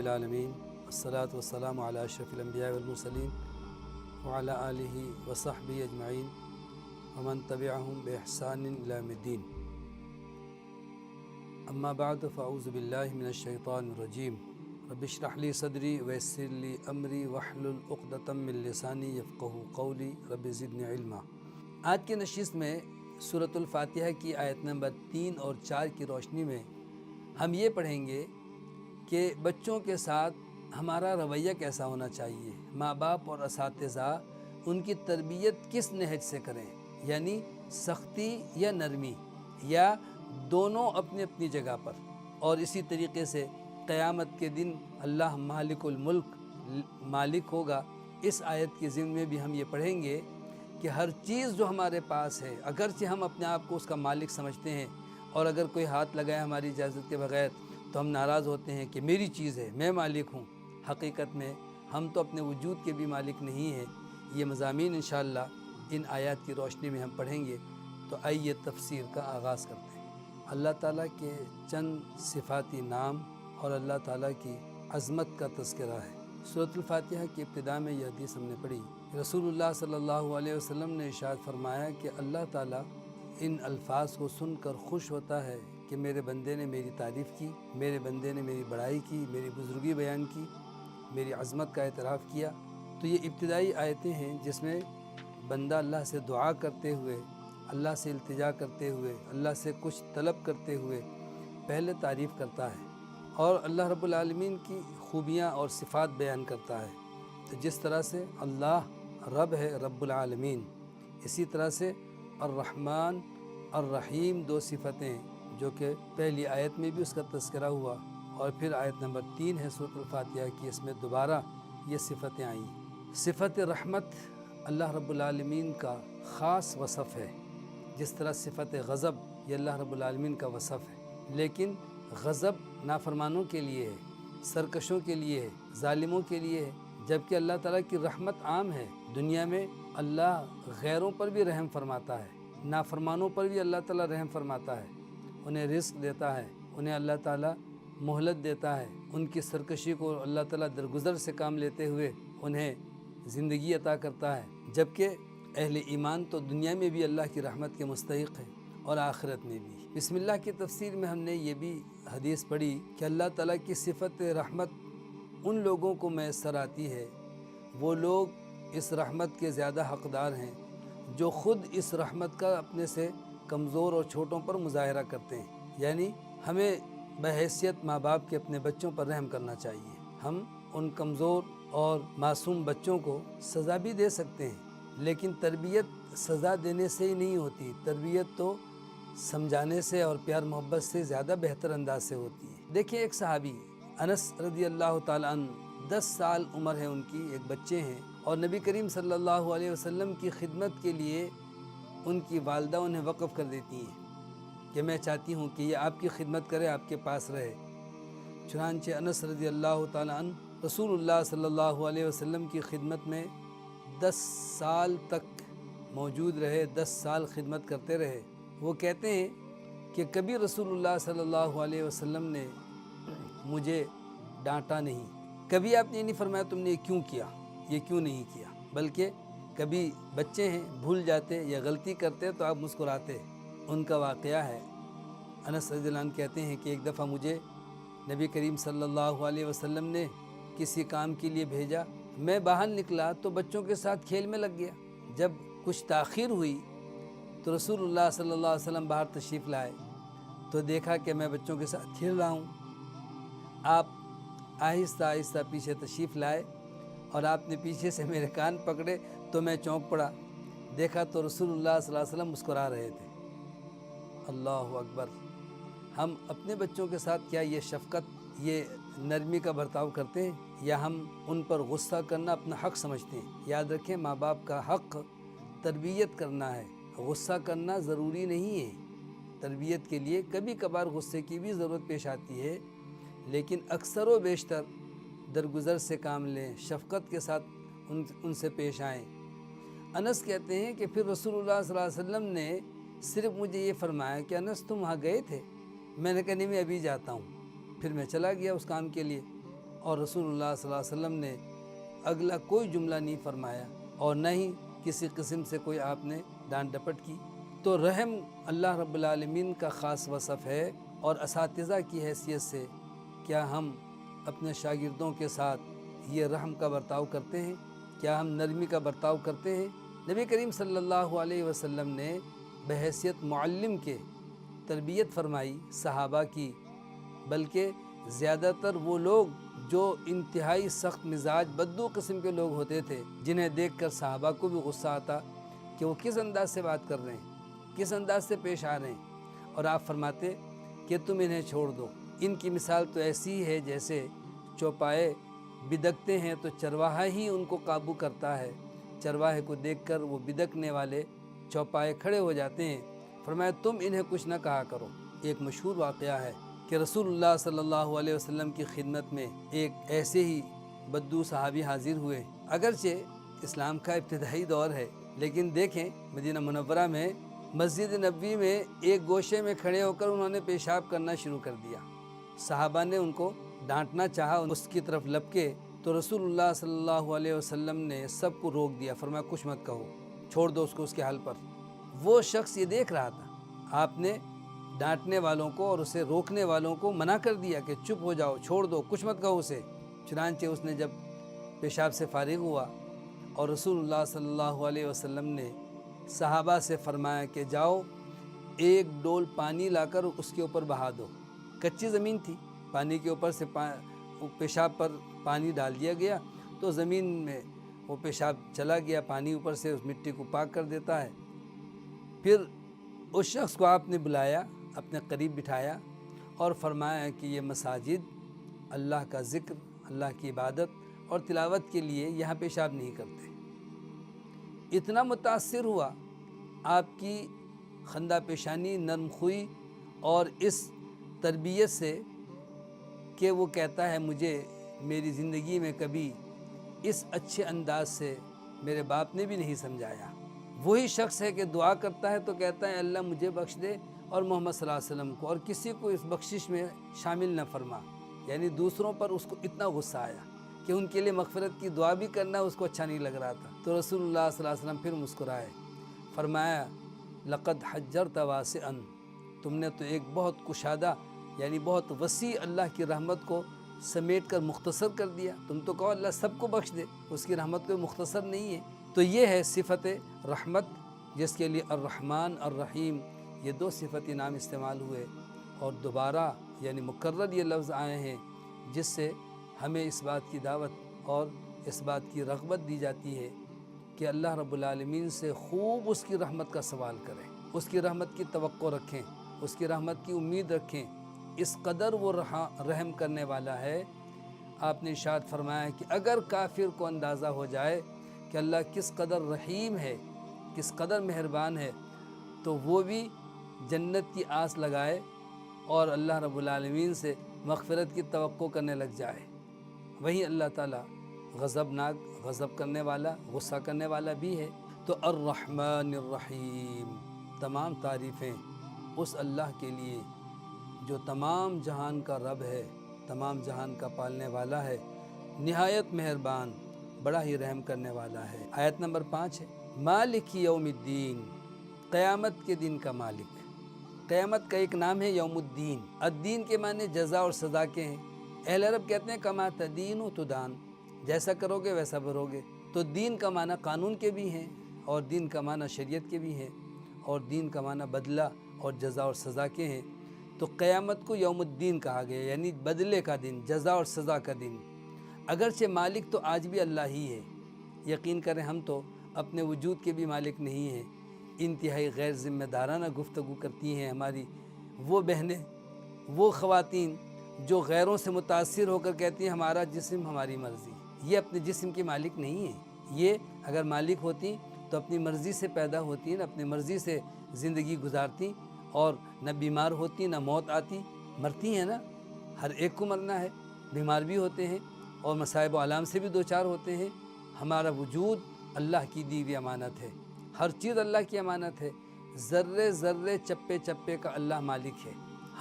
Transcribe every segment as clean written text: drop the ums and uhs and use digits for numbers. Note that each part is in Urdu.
رب العالمین والصلاة والسلام علی اشرف الانبیاء والمرسلین وعلی آلہ وصحبہ اجمعین ومن تبعہم بإحسان الی یوم الدین۔ اما بعد فاعوذ باللہ من الشیطان الرجیم۔ رب اشرح لی صدری ویسر لی امری واحلل عقدۃ من لسانی یفقہوا قولی رب زدنی علما۔ آج کی نشست میں سورۃ الفاتحہ کی آیت نمبر 3 اور 4 کی روشنی میں ہم یہ پڑھیں گے کہ بچوں کے ساتھ ہمارا رویہ کیسا ہونا چاہیے، ماں باپ اور اساتذہ ان کی تربیت کس نہج سے کریں، یعنی سختی یا نرمی، یا دونوں اپنی اپنی جگہ پر۔ اور اسی طریقے سے قیامت کے دن اللہ مالک الملک مالک ہوگا۔ اس آیت کی ضمن میں بھی ہم یہ پڑھیں گے کہ ہر چیز جو ہمارے پاس ہے، اگرچہ ہم اپنے آپ کو اس کا مالک سمجھتے ہیں، اور اگر کوئی ہاتھ لگائے ہماری اجازت کے بغیر تو ہم ناراض ہوتے ہیں کہ میری چیز ہے، میں مالک ہوں۔ حقیقت میں ہم تو اپنے وجود کے بھی مالک نہیں ہیں۔ یہ مضامین انشاءاللہ ان آیات کی روشنی میں ہم پڑھیں گے۔ تو آئیے تفسیر کا آغاز کرتے ہیں۔ اللہ تعالیٰ کے چند صفاتی نام اور اللہ تعالیٰ کی عظمت کا تذکرہ ہے۔ سورۃ الفاتحہ کی ابتدا میں یہ حدیث ہم نے پڑھی، رسول اللہ صلی اللہ علیہ وسلم نے ارشاد فرمایا کہ اللہ تعالیٰ ان الفاظ کو سن کر خوش ہوتا ہے کہ میرے بندے نے میری تعریف کی، میرے بندے نے میری بڑائی کی، میری بزرگی بیان کی، میری عظمت کا اعتراف کیا۔ تو یہ ابتدائی آیتیں ہیں جس میں بندہ اللہ سے دعا کرتے ہوئے، اللہ سے التجا کرتے ہوئے، اللہ سے کچھ طلب کرتے ہوئے پہلے تعریف کرتا ہے اور اللہ رب العالمین کی خوبیاں اور صفات بیان کرتا ہے۔ تو جس طرح سے اللہ رب ہے، رب العالمین، اسی طرح سے الرحمن الرحیم دو صفتیں جو کہ پہلی آیت میں بھی اس کا تذکرہ ہوا، اور پھر آیت نمبر 3 ہے سورۃ الفاتحہ کی، اس میں دوبارہ یہ صفتیں آئیں۔ صفت رحمت اللہ رب العالمین کا خاص وصف ہے، جس طرح صفت غضب یہ اللہ رب العالمین کا وصف ہے، لیکن غضب نافرمانوں کے لیے ہے، سرکشوں کے لیے ہے، ظالموں کے لیے ہے، جبکہ اللہ تعالیٰ کی رحمت عام ہے۔ دنیا میں اللہ غیروں پر بھی رحم فرماتا ہے، نافرمانوں پر بھی اللہ تعالیٰ رحم فرماتا ہے، انہیں رزق دیتا ہے، انہیں اللہ تعالیٰ مہلت دیتا ہے، ان کی سرکشی کو اللہ تعالیٰ درگزر سے کام لیتے ہوئے انہیں زندگی عطا کرتا ہے، جبکہ اہل ایمان تو دنیا میں بھی اللہ کی رحمت کے مستحق ہیں اور آخرت میں بھی۔ بسم اللہ کی تفسیر میں ہم نے یہ بھی حدیث پڑھی کہ اللہ تعالیٰ کی صفت رحمت ان لوگوں کو میسر آتی ہے، وہ لوگ اس رحمت کے زیادہ حقدار ہیں جو خود اس رحمت کا اپنے سے کمزور اور چھوٹوں پر مظاہرہ کرتے ہیں۔ یعنی ہمیں بحیثیت ماں باپ کے اپنے بچوں پر رحم کرنا چاہیے۔ ہم ان کمزور اور معصوم بچوں کو سزا بھی دے سکتے ہیں، لیکن تربیت سزا دینے سے ہی نہیں ہوتی، تربیت تو سمجھانے سے اور پیار محبت سے زیادہ بہتر انداز سے ہوتی ہے۔ دیکھیں ایک صحابی انس رضی اللہ تعالیٰ عنہ، 10 سال عمر ہے ان کی، ایک بچے ہیں، اور نبی کریم صلی اللہ علیہ وسلم کی خدمت کے لیے ان کی والدہ انہیں وقف کر دیتی ہیں کہ میں چاہتی ہوں کہ یہ آپ کی خدمت کرے، آپ کے پاس رہے۔ چنانچہ انس رضی اللہ تعالیٰ عنہ رسول اللہ صلی اللہ علیہ وسلم کی خدمت میں 10 سال تک موجود رہے، 10 سال خدمت کرتے رہے۔ وہ کہتے ہیں کہ کبھی رسول اللہ صلی اللہ علیہ وسلم نے مجھے ڈانٹا نہیں، کبھی آپ نے نہیں فرمایا تم نے یہ کیوں کیا، یہ کیوں نہیں کیا، بلکہ کبھی بچے ہیں بھول جاتے یا غلطی کرتے تو آپ مسکراتے۔ ان کا واقعہ ہے، انس رضی اللہ عنہ کہتے ہیں کہ ایک دفعہ مجھے نبی کریم صلی اللہ علیہ وسلم نے کسی کام کے لیے بھیجا، میں باہر نکلا تو بچوں کے ساتھ کھیل میں لگ گیا۔ جب کچھ تاخیر ہوئی تو رسول اللہ صلی اللہ علیہ وسلم باہر تشریف لائے تو دیکھا کہ میں بچوں کے ساتھ کھیل رہا ہوں۔ آپ آہستہ آہستہ پیچھے تشریف لائے اور آپ نے پیچھے سے میرے کان پکڑے تو میں چونک پڑا، دیکھا تو رسول اللہ صلی اللہ علیہ وسلم مسکرا رہے تھے۔ اللہ اکبر! ہم اپنے بچوں کے ساتھ کیا یہ شفقت، یہ نرمی کا برتاؤ کرتے ہیں، یا ہم ان پر غصہ کرنا اپنا حق سمجھتے ہیں؟ یاد رکھیں، ماں باپ کا حق تربیت کرنا ہے، غصہ کرنا ضروری نہیں ہے۔ تربیت کے لیے کبھی کبھار غصے کی بھی ضرورت پیش آتی ہے، لیکن اکثر و بیشتر درگزر سے کام لیں، شفقت کے ساتھ ان سے پیش آئیں۔ انس کہتے ہیں کہ پھر رسول اللہ صلی اللہ علیہ وسلم نے صرف مجھے یہ فرمایا کہ انس تم وہاں گئے تھے؟ میں نے کہا نہیں، میں ابھی جاتا ہوں۔ پھر میں چلا گیا اس کام کے لیے، اور رسول اللہ صلی اللہ علیہ وسلم نے اگلا کوئی جملہ نہیں فرمایا اور نہ ہی کسی قسم سے کوئی آپ نے ڈانٹ ڈپٹ کی۔ تو رحم اللہ رب العالمین کا خاص وصف ہے، اور اساتذہ کی حیثیت سے کیا ہم اپنے شاگردوں کے ساتھ یہ رحم کا برتاؤ کرتے ہیں؟ کیا ہم نرمی کا برتاؤ کرتے ہیں؟ نبی کریم صلی اللہ علیہ وسلم نے بحیثیت معلم کے تربیت فرمائی صحابہ کی، بلکہ زیادہ تر وہ لوگ جو انتہائی سخت مزاج بدو قسم کے لوگ ہوتے تھے، جنہیں دیکھ کر صحابہ کو بھی غصہ آتا کہ وہ کس انداز سے بات کر رہے ہیں، کس انداز سے پیش آ رہے ہیں، اور آپ فرماتے کہ تم انہیں چھوڑ دو، ان کی مثال تو ایسی ہے جیسے چوپائے بدکتے ہیں تو چرواہا ہی ان کو قابو کرتا ہے، چرواہے کو دیکھ کر وہ بدکنے والے چوپائے کھڑے ہو جاتے ہیں۔ فرمایا تم انہیں کچھ نہ کہا کرو۔ ایک مشہور واقعہ ہے کہ رسول اللہ صلی اللہ علیہ وسلم کی خدمت میں ایک ایسے ہی بدو صحابی حاضر ہوئے۔ اگرچہ اسلام کا ابتدائی دور ہے، لیکن دیکھیں مدینہ منورہ میں مسجد نبوی میں ایک گوشے میں کھڑے ہو کر انہوں نے پیشاب کرنا شروع کر دیا۔ صحابہ نے ان کو ڈانٹنا چاہا اس کی طرف لپکے تو رسول اللہ صلی اللہ علیہ وسلم نے سب کو روک دیا، فرمایا کچھ مت کہو، چھوڑ دو اس کو اس کے حال پر۔ وہ شخص یہ دیکھ رہا تھا، آپ نے ڈانٹنے والوں کو اور اسے روکنے والوں کو منع کر دیا کہ چپ ہو جاؤ، چھوڑ دو، کچھ مت کہو اسے۔ چنانچہ اس نے جب پیشاب سے فارغ ہوا اور رسول اللہ صلی اللہ علیہ وسلم نے صحابہ سے فرمایا کہ جاؤ ایک ڈول پانی لا کر اس کے اوپر بہا دو۔ کچی زمین تھی، پانی کے اوپر سے پیشاب پر پانی ڈال دیا گیا تو زمین میں وہ پیشاب چلا گیا، پانی اوپر سے اس مٹی کو پاک کر دیتا ہے۔ پھر اس شخص کو آپ نے بلایا، اپنے قریب بٹھایا اور فرمایا کہ یہ مساجد اللہ کا ذکر، اللہ کی عبادت اور تلاوت کے لیے یہاں پیشاب نہیں کرتے۔ اتنا متاثر ہوا آپ کی خندہ پیشانی، نرم خوئی اور اس تربیت سے کہ وہ کہتا ہے مجھے میری زندگی میں کبھی اس اچھے انداز سے میرے باپ نے بھی نہیں سمجھایا۔ وہی شخص ہے کہ دعا کرتا ہے تو کہتا ہے اللہ مجھے بخش دے اور محمد صلی اللہ علیہ وسلم کو، اور کسی کو اس بخشش میں شامل نہ فرما۔ یعنی دوسروں پر اس کو اتنا غصہ آیا کہ ان کے لیے مغفرت کی دعا بھی کرنا اس کو اچھا نہیں لگ رہا تھا۔ تو رسول اللہ صلی اللہ علیہ وسلم پھر مسکرائے، فرمایا لقد حجرت واسعا، تم نے تو ایک بہت کشادہ یعنی بہت وسیع اللہ کی رحمت کو سمیٹ کر مختصر کر دیا۔ تم تو کہو اللہ سب کو بخش دے، اس کی رحمت کوئی مختصر نہیں ہے۔ تو یہ ہے صفت رحمت، جس کے لیے الرحمن الرحیم یہ دو صفتی نام استعمال ہوئے، اور دوبارہ یعنی مکرر یہ لفظ آئے ہیں، جس سے ہمیں اس بات کی دعوت اور اس بات کی رغبت دی جاتی ہے کہ اللہ رب العالمین سے خوب اس کی رحمت کا سوال کریں، اس کی رحمت کی توقع رکھیں، اس کی رحمت کی امید رکھیں۔ اس قدر وہ رحم کرنے والا ہے۔ آپ نے ارشاد فرمایا کہ اگر کافر کو اندازہ ہو جائے کہ اللہ کس قدر رحیم ہے، کس قدر مہربان ہے، تو وہ بھی جنت کی آس لگائے اور اللہ رب العالمین سے مغفرت کی توقع کرنے لگ جائے۔ وہیں اللہ تعالیٰ غضب کرنے والا، غصہ کرنے والا بھی ہے۔ تو الرحمن الرحیم، تمام تعریفیں اس اللہ کے لیے جو تمام جہان کا رب ہے، تمام جہان کا پالنے والا ہے، نہایت مہربان، بڑا ہی رحم کرنے والا ہے۔ آیت نمبر 5 ہے مالک یوم الدین، قیامت کے دن کا مالک۔ قیامت کا ایک نام ہے یوم الدین۔ الدین کے معنی جزا اور سزا کے ہیں۔ اہل عرب کہتے ہیں کما تدین تدان، جیسا کرو گے ویسا بھرو گے۔ تو دین کا معنی قانون کے بھی ہیں، اور دین کا معنی شریعت کے بھی ہیں، اور دین کا معنی بدلہ اور جزا اور سزا کے ہیں۔ تو قیامت کو یوم الدین کہا گیا، یعنی بدلے کا دن، جزا اور سزا کا دن۔ اگرچہ مالک تو آج بھی اللہ ہی ہے، یقین کریں ہم تو اپنے وجود کے بھی مالک نہیں ہیں۔ انتہائی غیر ذمہ دارانہ گفتگو کرتی ہیں ہماری وہ بہنیں، وہ خواتین جو غیروں سے متاثر ہو کر کہتی ہیں ہمارا جسم ہماری مرضی۔ یہ اپنے جسم کی مالک نہیں ہیں۔ یہ اگر مالک ہوتی تو اپنی مرضی سے پیدا ہوتی، نہ اپنی مرضی سے زندگی گزارتی، اور نہ بیمار ہوتی، نہ موت آتی۔ مرتی ہیں نا، ہر ایک کو مرنا ہے، بیمار بھی ہوتے ہیں اور مصائب و آلام سے بھی دوچار ہوتے ہیں۔ ہمارا وجود اللہ کی دی ہوئی امانت ہے، ہر چیز اللہ کی امانت ہے، ذرے ذرے چپے چپے کا اللہ مالک ہے۔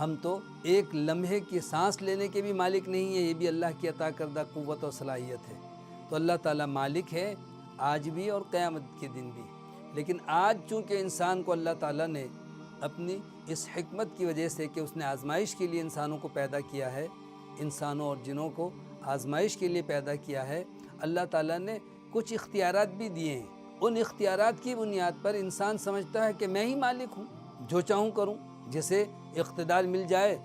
ہم تو ایک لمحے کی سانس لینے کے بھی مالک نہیں ہیں، یہ بھی اللہ کی عطا کردہ قوت اور صلاحیت ہے۔ تو اللہ تعالیٰ مالک ہے آج بھی اور قیامت کے دن بھی۔ لیکن آج چونکہ انسان کو اللہ تعالیٰ نے اپنی اس حکمت کی وجہ سے کہ اس نے آزمائش کے لیے انسانوں کو پیدا کیا ہے، انسانوں اور جنوں کو آزمائش کے لیے پیدا کیا ہے، اللہ تعالیٰ نے کچھ اختیارات بھی دیے ہیں۔ ان اختیارات کی بنیاد پر انسان سمجھتا ہے کہ میں ہی مالک ہوں، جو چاہوں کروں۔ جسے اقتدار مل جائے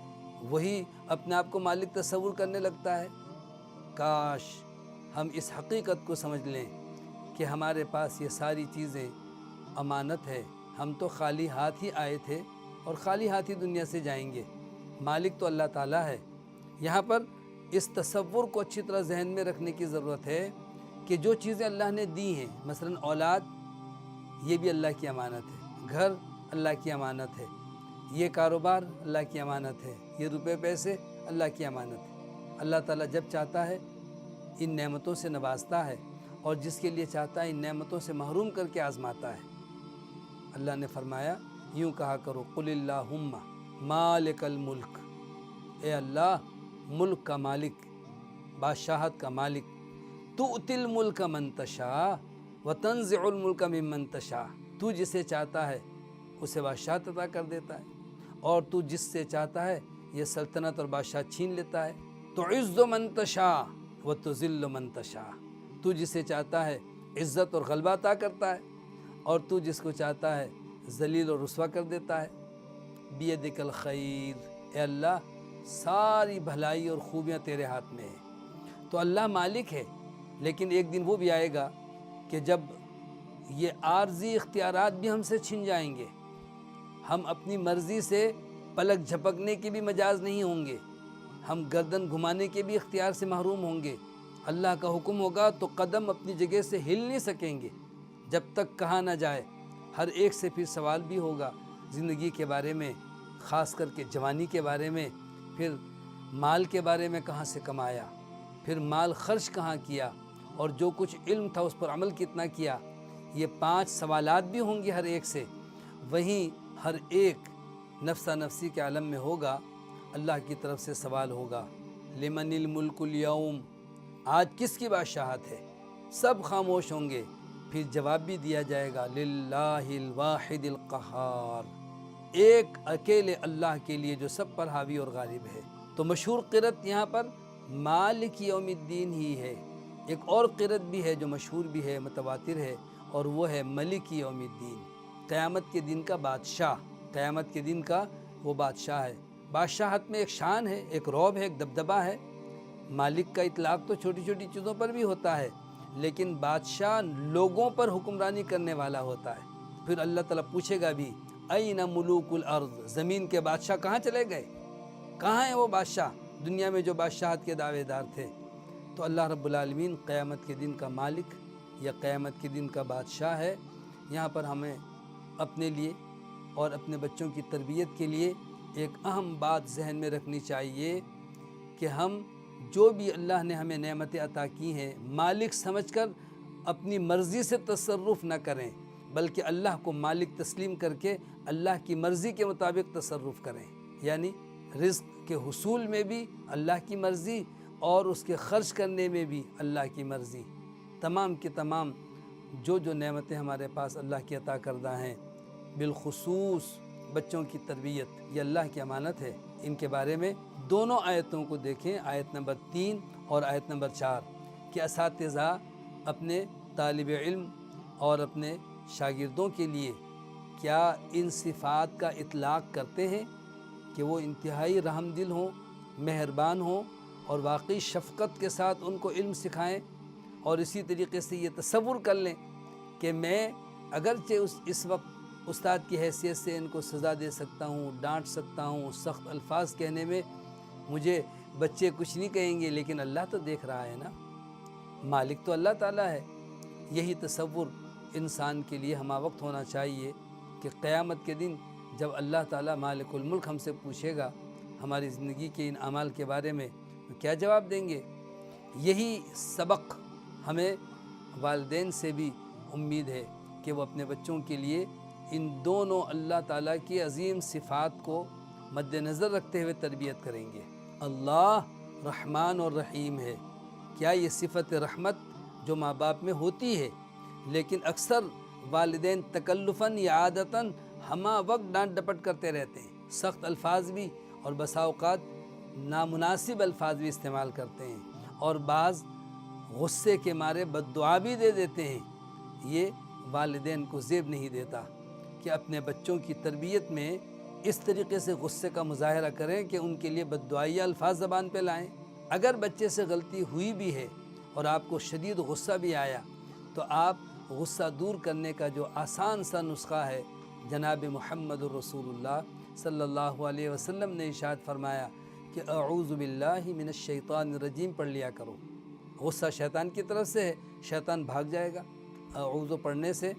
وہی اپنے آپ کو مالک تصور کرنے لگتا ہے۔ کاش ہم اس حقیقت کو سمجھ لیں کہ ہمارے پاس یہ ساری چیزیں امانت ہے، ہم تو خالی ہاتھ ہی آئے تھے اور خالی ہاتھ ہی دنیا سے جائیں گے۔ مالک تو اللہ تعالیٰ ہے۔ یہاں پر اس تصور کو اچھی طرح ذہن میں رکھنے کی ضرورت ہے کہ جو چیزیں اللہ نے دی ہیں، مثلا اولاد، یہ بھی اللہ کی امانت ہے، گھر اللہ کی امانت ہے، یہ کاروبار اللہ کی امانت ہے، یہ روپے پیسے اللہ کی امانت ہے۔ اللہ تعالیٰ جب چاہتا ہے ان نعمتوں سے نوازتا ہے اور جس کے لیے چاہتا ہے ان نعمتوں سے محروم کر کے آزماتا ہے۔ اللہ نے فرمایا، یوں کہا کرو، قل اللہم مالک الملک، اے اللہ ملک کا مالک، بادشاہت کا مالک، تؤتی الملک من تشاء وتنزع الملک ممن تشاء، تو جسے چاہتا ہے اسے بادشاہت عطا کر دیتا ہے اور تو جس سے چاہتا ہے یہ سلطنت اور بادشاہ چھین لیتا ہے۔ تعز من تشاء وتذل من تشاء، تو جسے چاہتا ہے عزت اور غلبہ عطا کرتا ہے اور تو جس کو چاہتا ہے ذلیل اور رسوا کر دیتا ہے۔ بیدک الخیر، اے اللہ ساری بھلائی اور خوبیاں تیرے ہاتھ میں ہیں۔ تو اللہ مالک ہے، لیکن ایک دن وہ بھی آئے گا کہ جب یہ عارضی اختیارات بھی ہم سے چھن جائیں گے، ہم اپنی مرضی سے پلک جھپکنے کے بھی مجاز نہیں ہوں گے، ہم گردن گھمانے کے بھی اختیار سے محروم ہوں گے۔ اللہ کا حکم ہوگا تو قدم اپنی جگہ سے ہل نہیں سکیں گے جب تک کہا نہ جائے۔ ہر ایک سے پھر سوال بھی ہوگا زندگی کے بارے میں، خاص کر کے جوانی کے بارے میں، پھر مال کے بارے میں کہاں سے کمایا، پھر مال خرچ کہاں کیا، اور جو کچھ علم تھا اس پر عمل کتنا کیا۔ یہ 5 سوالات بھی ہوں گے ہر ایک سے۔ وہیں ہر ایک نفسہ نفسی کے عالم میں ہوگا، اللہ کی طرف سے سوال ہوگا، لمن الملک اليوم، آج کس کی بادشاہت ہے؟ سب خاموش ہوں گے، پھر جواب بھی دیا جائے گا، للہ الواحد القہار، ایک اکیلے اللہ کے لیے جو سب پر حاوی اور غالب ہے۔ تو مشہور قرأت یہاں پر مالک یوم الدین ہی ہے۔ ایک اور قرأت بھی ہے جو مشہور بھی ہے، متواتر ہے، اور وہ ہے ملک یوم الدین، قیامت کے دن کا بادشاہ۔ قیامت کے دن کا وہ بادشاہ ہے۔ بادشاہت میں ایک شان ہے، ایک رعب ہے، ایک دبدبہ ہے۔ مالک کا اطلاق تو چھوٹی چھوٹی چیزوں پر بھی ہوتا ہے، لیکن بادشاہ لوگوں پر حکمرانی کرنے والا ہوتا ہے۔ پھر اللہ تعالیٰ پوچھے گا بھی، این ملوک الارض، زمین کے بادشاہ کہاں چلے گئے؟ کہاں ہیں وہ بادشاہ دنیا میں جو بادشاہت کے دعوے دار تھے؟ تو اللہ رب العالمین قیامت کے دن کا مالک یا قیامت کے دن کا بادشاہ ہے۔ یہاں پر ہمیں اپنے لیے اور اپنے بچوں کی تربیت کے لیے ایک اہم بات ذہن میں رکھنی چاہیے کہ ہم جو بھی اللہ نے ہمیں نعمتیں عطا کی ہیں، مالک سمجھ کر اپنی مرضی سے تصرف نہ کریں، بلکہ اللہ کو مالک تسلیم کر کے اللہ کی مرضی کے مطابق تصرف کریں۔ یعنی رزق کے حصول میں بھی اللہ کی مرضی اور اس کے خرچ کرنے میں بھی اللہ کی مرضی۔ تمام کے تمام جو نعمتیں ہمارے پاس اللہ کی عطا کردہ ہیں، بالخصوص بچوں کی تربیت، یہ اللہ کی امانت ہے۔ ان کے بارے میں دونوں آیتوں کو دیکھیں، آیت نمبر 3 اور آیت نمبر 4، کہ اساتذہ اپنے طالب علم اور اپنے شاگردوں کے لیے کیا ان صفات کا اطلاق کرتے ہیں کہ وہ انتہائی رحم دل ہوں، مہربان ہوں اور واقعی شفقت کے ساتھ ان کو علم سکھائیں، اور اسی طریقے سے یہ تصور کر لیں کہ میں اگرچہ اس وقت استاد کی حیثیت سے ان کو سزا دے سکتا ہوں، ڈانٹ سکتا ہوں، سخت الفاظ کہنے میں مجھے بچے کچھ نہیں کہیں گے، لیکن اللہ تو دیکھ رہا ہے نا، مالک تو اللہ تعالیٰ ہے۔ یہی تصور انسان کے لیے ہمہ وقت ہونا چاہیے کہ قیامت کے دن جب اللہ تعالیٰ مالک الملک ہم سے پوچھے گا ہماری زندگی کے ان اعمال کے بارے میں، تو کیا جواب دیں گے؟ یہی سبق ہمیں والدین سے بھی امید ہے کہ وہ اپنے بچوں کے لیے ان دونوں اللہ تعالیٰ کی عظیم صفات کو مد نظر رکھتے ہوئے تربیت کریں گے۔ اللہ رحمان اور رحیم ہے، کیا یہ صفت رحمت جو ماں باپ میں ہوتی ہے، لیکن اکثر والدین تکلفاً یا عادتاً ہمہ وقت ڈانٹ ڈپٹ کرتے رہتے ہیں، سخت الفاظ بھی اور بسا اوقات نامناسب الفاظ بھی استعمال کرتے ہیں، اور بعض غصے کے مارے بد دعا بھی دے دیتے ہیں۔ یہ والدین کو زیب نہیں دیتا کہ اپنے بچوں کی تربیت میں اس طریقے سے غصے کا مظاہرہ کریں کہ ان کے لیے بد دعائیہ الفاظ زبان پہ لائیں۔ اگر بچے سے غلطی ہوئی بھی ہے اور آپ کو شدید غصہ بھی آیا، تو آپ غصہ دور کرنے کا جو آسان سا نسخہ ہے، جناب محمد الرسول اللہ صلی اللہ علیہ وسلم نے ارشاد فرمایا کہ اعوذ باللہ من الشیطان الرجیم پڑھ لیا کرو۔ غصہ شیطان کی طرف سے ہے، شیطان بھاگ جائے گا اعوذ پڑھنے سے،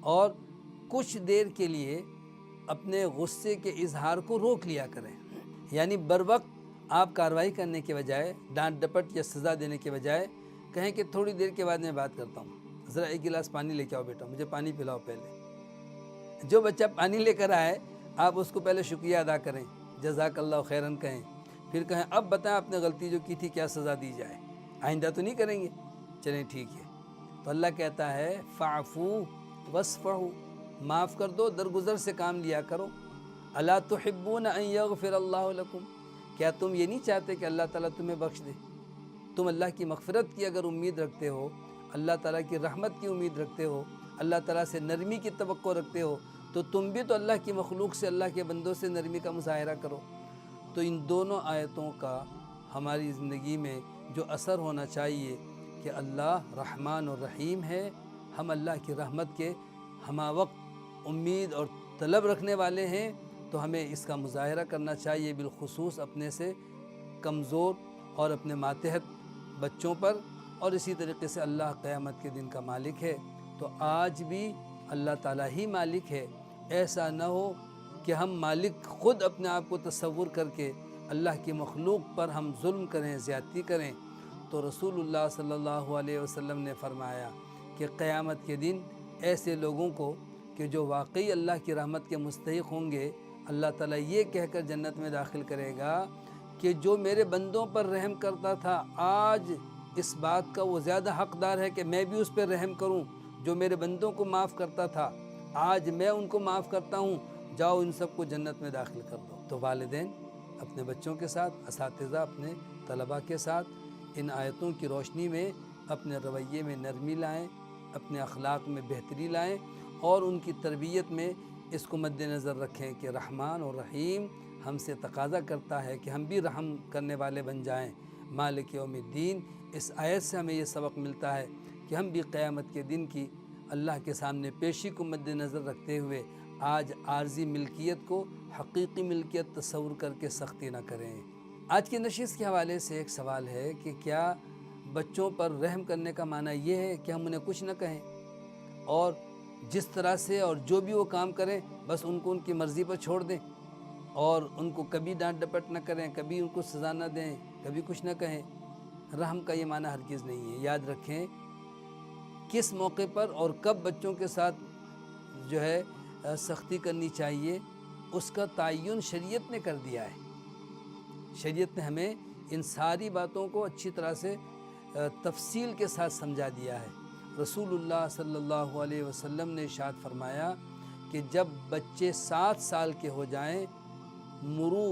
اور کچھ دیر کے لیے اپنے غصے کے اظہار کو روک لیا کریں، یعنی بر وقت آپ کارروائی کرنے کے بجائے، ڈانٹ ڈپٹ یا سزا دینے کے بجائے کہیں کہ تھوڑی دیر کے بعد میں بات کرتا ہوں، ذرا ایک گلاس پانی لے کے آؤ بیٹا، مجھے پانی پلاؤ پہلے۔ جو بچہ پانی لے کر آئے آپ اس کو پہلے شکریہ ادا کریں، جزاک اللہ خیراً کہیں، پھر کہیں اب بتائیں آپ نے غلطی جو کی تھی کیا سزا دی جائے، آئندہ تو نہیں کریں گے؟ چلیں ٹھیک ہے۔ تو اللہ کہتا ہے فاعفو واصفحوا، معاف کر دو، درگزر سے کام لیا کرو۔ الا تحبون ان یغفر اللہ لکم، کیا تم یہ نہیں چاہتے کہ اللہ تعالیٰ تمہیں بخش دے؟ تم اللہ کی مغفرت کی اگر امید رکھتے ہو، اللہ تعالیٰ کی رحمت کی امید رکھتے ہو، اللہ تعالیٰ سے نرمی کی توقع رکھتے ہو، تو تم بھی تو اللہ کی مخلوق سے، اللہ کے بندوں سے نرمی کا مظاہرہ کرو۔ تو ان دونوں آیتوں کا ہماری زندگی میں جو اثر ہونا چاہیے کہ اللہ رحمان اور رحیم ہے، ہم اللہ کی رحمت کے ہمہ وقت امید اور طلب رکھنے والے ہیں، تو ہمیں اس کا مظاہرہ کرنا چاہیے، بالخصوص اپنے سے کمزور اور اپنے ماتحت بچوں پر۔ اور اسی طریقے سے اللہ قیامت کے دن کا مالک ہے، تو آج بھی اللہ تعالیٰ ہی مالک ہے۔ ایسا نہ ہو کہ ہم مالک خود اپنے آپ کو تصور کر کے اللہ کی مخلوق پر ہم ظلم کریں، زیادتی کریں۔ تو رسول اللہ صلی اللہ علیہ وسلم نے فرمایا کہ قیامت کے دن ایسے لوگوں کو کہ جو واقعی اللہ کی رحمت کے مستحق ہوں گے، اللہ تعالیٰ یہ کہہ کر جنت میں داخل کرے گا کہ جو میرے بندوں پر رحم کرتا تھا، آج اس بات کا وہ زیادہ حقدار ہے کہ میں بھی اس پہ رحم کروں۔ جو میرے بندوں کو معاف کرتا تھا، آج میں ان کو معاف کرتا ہوں، جاؤ ان سب کو جنت میں داخل کر دو۔ تو والدین اپنے بچوں کے ساتھ، اساتذہ اپنے طلباء کے ساتھ ان آیتوں کی روشنی میں اپنے رویے میں نرمی لائیں، اپنے اخلاق میں بہتری لائیں، اور ان کی تربیت میں اس کو مد نظر رکھیں کہ رحمان اور رحیم ہم سے تقاضا کرتا ہے کہ ہم بھی رحم کرنے والے بن جائیں۔ مالک یوم الدین، اس آیت سے ہمیں یہ سبق ملتا ہے کہ ہم بھی قیامت کے دن کی اللہ کے سامنے پیشی کو مد نظر رکھتے ہوئے آج عارضی ملکیت کو حقیقی ملکیت تصور کر کے سختی نہ کریں۔ آج کی نشست کے حوالے سے ایک سوال ہے کہ کیا بچوں پر رحم کرنے کا معنی یہ ہے کہ ہم انہیں کچھ نہ کہیں، اور جس طرح سے اور جو بھی وہ کام کریں بس ان کو ان کی مرضی پر چھوڑ دیں، اور ان کو کبھی ڈانٹ ڈپٹ نہ کریں، کبھی ان کو سزا نہ دیں، کبھی کچھ نہ کہیں؟ رحم کا یہ معنی ہرگز نہیں ہے۔ یاد رکھیں کس موقع پر اور کب بچوں کے ساتھ جو ہے سختی کرنی چاہیے، اس کا تعین شریعت نے کر دیا ہے۔ شریعت نے ہمیں ان ساری باتوں کو اچھی طرح سے تفصیل کے ساتھ سمجھا دیا ہے۔ رسول اللہ صلی اللہ علیہ وسلم نے ارشاد فرمایا کہ جب بچے 7 سال کے ہو جائیں، مرو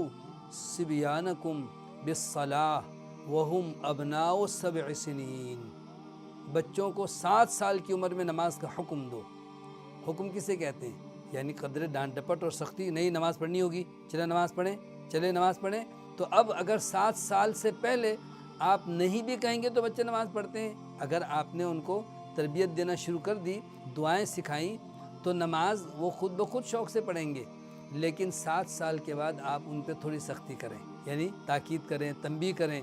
صبیانکم بالصلاۃ وہم ابناء 7 سنین، بچوں کو 7 سال کی عمر میں نماز کا حکم دو۔ حکم کسے کہتے ہیں؟ یعنی قدر ڈانٹ ڈپٹ اور سختی نہیں، نماز پڑھنی ہوگی، چلے نماز پڑھیں، چلے نماز پڑھیں۔ تو اب اگر 7 سال سے پہلے آپ نہیں بھی کہیں گے تو بچے نماز پڑھتے ہیں۔ اگر آپ نے ان کو تربیت دینا شروع کر دی، دعائیں سکھائیں، تو نماز وہ خود بخود شوق سے پڑھیں گے۔ لیکن 7 سال کے بعد آپ ان پہ تھوڑی سختی کریں، یعنی تاکید کریں، تنبیہ کریں،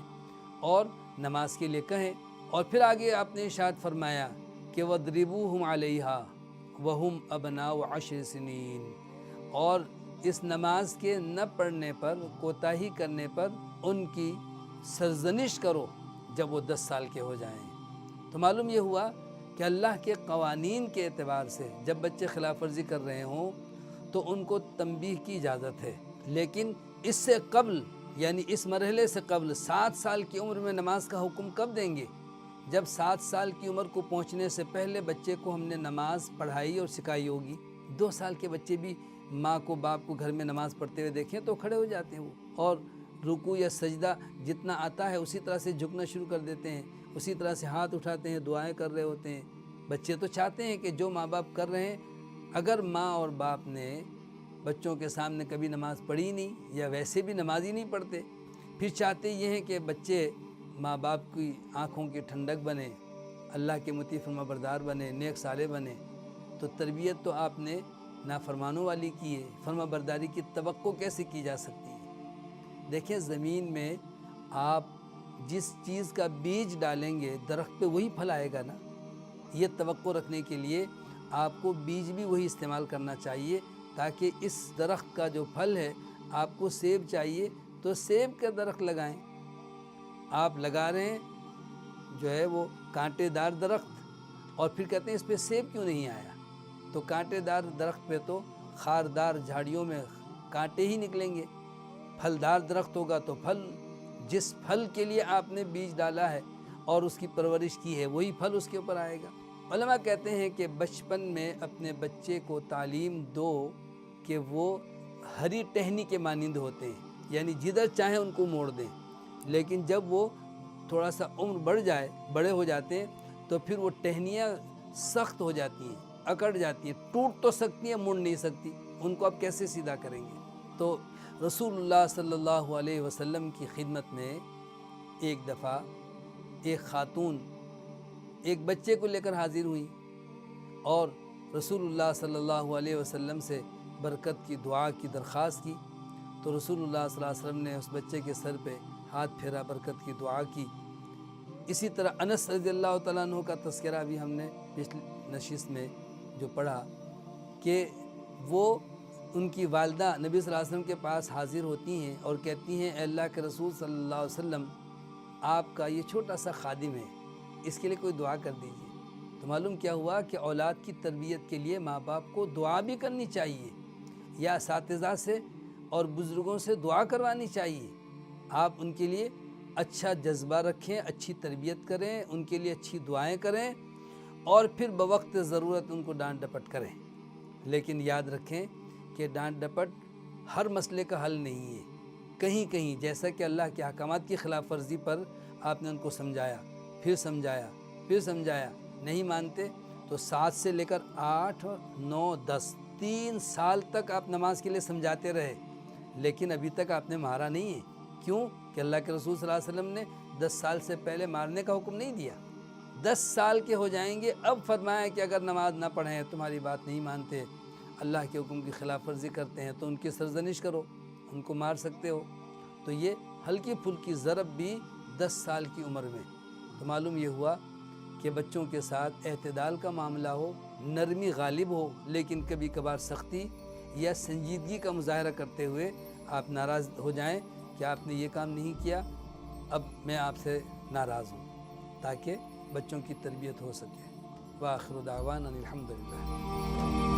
اور نماز کے لیے کہیں۔ اور پھر آگے آپ نے ارشاد فرمایا کہ وَاضْرِبُوهُمْ عَلَيْهَا وَهُمْ أَبْنَاءُ 10 سنین، اور اس نماز کے نہ پڑھنے پر، کوتاہی کرنے پر ان کی سرزنش کرو جب وہ 10 سال کے ہو جائیں۔ تو معلوم یہ ہوا کہ اللہ کے قوانین کے اعتبار سے جب بچے خلاف ورزی کر رہے ہوں تو ان کو تنبیہ کی اجازت ہے، لیکن اس سے قبل یعنی اس مرحلے سے قبل 7 سال کی عمر میں نماز کا حکم کب دیں گے؟ جب 7 سال کی عمر کو پہنچنے سے پہلے بچے کو ہم نے نماز پڑھائی اور سکھائی ہوگی۔ 2 سال کے بچے بھی ماں کو باپ کو گھر میں نماز پڑھتے ہوئے دیکھیں تو کھڑے ہو جاتے ہیں وہ، اور رکوع یا سجدہ جتنا آتا ہے اسی طرح سے جھکنا شروع کر دیتے ہیں، اسی طرح سے ہاتھ اٹھاتے ہیں، دعائیں کر رہے ہوتے ہیں۔ بچے تو چاہتے ہیں کہ جو ماں باپ کر رہے ہیں، اگر ماں اور باپ نے بچوں کے سامنے کبھی نماز پڑھی نہیں یا ویسے بھی نماز ہی نہیں پڑھتے، پھر چاہتے یہ ہیں کہ بچے ماں باپ کی آنکھوں کی ٹھنڈک بنے، اللہ کے مطیع فرما بردار بنے، نیک صالح بنے، تو تربیت تو آپ نے نافرمانوں والی کی ہے، فرما برداری کی توقع کیسے کی جا سکتی ہے؟ دیکھیں زمین میں آپ جس چیز کا بیج ڈالیں گے درخت پہ وہی پھل آئے گا نا۔ یہ توقع رکھنے کے لیے آپ کو بیج بھی وہی استعمال کرنا چاہیے، تاکہ اس درخت کا جو پھل ہے، آپ کو سیب چاہیے تو سیب کا درخت لگائیں۔ آپ لگا رہے ہیں جو ہے وہ کانٹے دار درخت، اور پھر کہتے ہیں اس پہ سیب کیوں نہیں آیا؟ تو کانٹے دار درخت پہ تو خاردار جھاڑیوں میں کانٹے ہی نکلیں گے، پھلدار درخت ہوگا تو پھل، جس پھل کے لیے آپ نے بیج ڈالا ہے اور اس کی پرورش کی ہے وہی پھل اس کے اوپر آئے گا۔ علماء کہتے ہیں کہ بچپن میں اپنے بچے کو تعلیم دو کہ وہ ہری ٹہنی کے مانند ہوتے ہیں، یعنی جدھر چاہیں ان کو موڑ دیں، لیکن جب وہ تھوڑا سا عمر بڑے ہو جاتے ہیں تو پھر وہ ٹہنیاں سخت ہو جاتی ہیں، اکڑ جاتی ہیں، ٹوٹ تو سکتی ہیں، مڑ نہیں سکتی، ان کو آپ کیسے سیدھا کریں گے؟ تو رسول اللہ صلی اللہ علیہ وسلم کی خدمت میں ایک دفعہ ایک خاتون ایک بچے کو لے کر حاضر ہوئی اور رسول اللہ صلی اللہ علیہ وسلم سے برکت کی دعا کی درخواست کی، تو رسول اللہ صلی اللہ علیہ وسلم نے اس بچے کے سر پہ ہاتھ پھیرا، برکت کی دعا کی۔ اسی طرح انس رضی اللہ تعالیٰ عنہ کا تذکرہ بھی ہم نے پچھلی نشست میں جو پڑھا کہ وہ ان کی والدہ نبی صلی اللہ علیہ وسلم کے پاس حاضر ہوتی ہیں اور کہتی ہیں اے اللہ کے رسول صلی اللہ علیہ وسلم، آپ کا یہ چھوٹا سا خادم ہے، اس کے لیے کوئی دعا کر دیجیے۔ تو معلوم کیا ہوا کہ اولاد کی تربیت کے لیے ماں باپ کو دعا بھی کرنی چاہیے، یا اساتذہ سے اور بزرگوں سے دعا کروانی چاہیے۔ آپ ان کے لیے اچھا جذبہ رکھیں، اچھی تربیت کریں، ان کے لیے اچھی دعائیں کریں، اور پھر بوقت ضرورت ان کو ڈانٹ ڈپٹ کریں۔ لیکن یاد رکھیں کہ ڈانٹ ڈپٹ ہر مسئلے کا حل نہیں ہے۔ کہیں کہیں جیسا کہ اللہ کے احکامات کی خلاف ورزی پر آپ نے ان کو سمجھایا، پھر سمجھایا، پھر سمجھایا، نہیں مانتے تو 7 سے لے کر 8، 9، 10 3 سال تک آپ نماز کے لیے سمجھاتے رہے، لیکن ابھی تک آپ نے مارا نہیں ہے۔ کیوں؟ کہ اللہ کے رسول صلی اللہ علیہ وسلم نے 10 سال سے پہلے مارنے کا حکم نہیں دیا۔ 10 سال کے ہو جائیں گے اب فرمایا کہ اگر نماز نہ پڑھیں، تمہاری بات نہیں مانتے، اللہ کے حکم کی خلاف ورزی کرتے ہیں، تو ان کی سرزنش کرو، ان کو مار سکتے ہو۔ تو یہ ہلکی پھلکی ضرب بھی 10 سال کی عمر میں۔ تو معلوم یہ ہوا کہ بچوں کے ساتھ اعتدال کا معاملہ ہو، نرمی غالب ہو، لیکن کبھی کبھار سختی یا سنجیدگی کا مظاہرہ کرتے ہوئے آپ ناراض ہو جائیں کہ آپ نے یہ کام نہیں کیا، اب میں آپ سے ناراض ہوں، تاکہ بچوں کی تربیت ہو سکے۔ وآخر دعوانا الحمدللہ۔